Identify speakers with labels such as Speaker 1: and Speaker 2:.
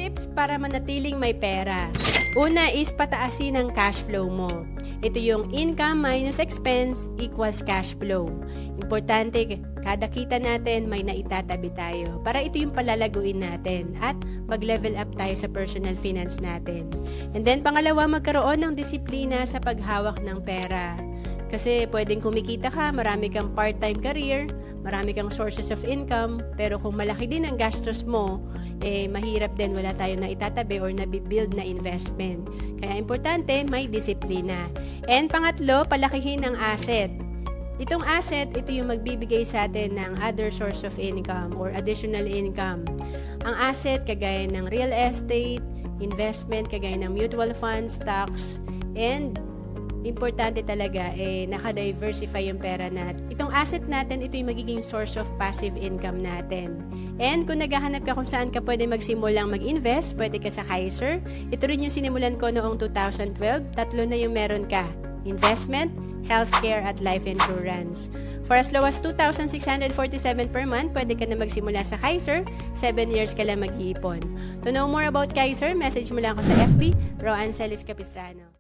Speaker 1: tips para manatiling may pera. Una is pataasin ang cash flow mo. Ito yung income minus expense equals cash flow. Importante, kada kita natin may naitatabi tayo para ito yung palalaguin natin at mag-level up tayo sa personal finance natin. And then pangalawa, magkaroon ng disiplina sa paghawak ng pera. Kasi pwedeng kumikita ka, marami kang part-time career, marami kang sources of income, pero kung malaki din ang gastos mo, mahirap din, wala tayo na itatabi or nabibuild na investment. Kaya importante, may disiplina. And pangatlo, palakihin ang asset. Itong asset, ito yung magbibigay sa atin ng other source of income or additional income. Ang asset, kagaya ng real estate, investment, kagaya ng mutual funds, stocks, and importante talaga, naka-diversify yung pera natin. Itong asset natin, ito yung magiging source of passive income natin. And kung naghahanap ka kung saan ka pwede magsimulang mag-invest, pwede ka sa Kaiser. Ito rin yung sinimulan ko noong 2012. Tatlo na yung meron ka. Investment, healthcare, at life insurance. For as low as 2,647 per month, pwede ka na magsimula sa Kaiser. 7 years ka lang mag-iipon. To know more about Kaiser, message mo lang ako sa FB, Roan Celis Capistrano.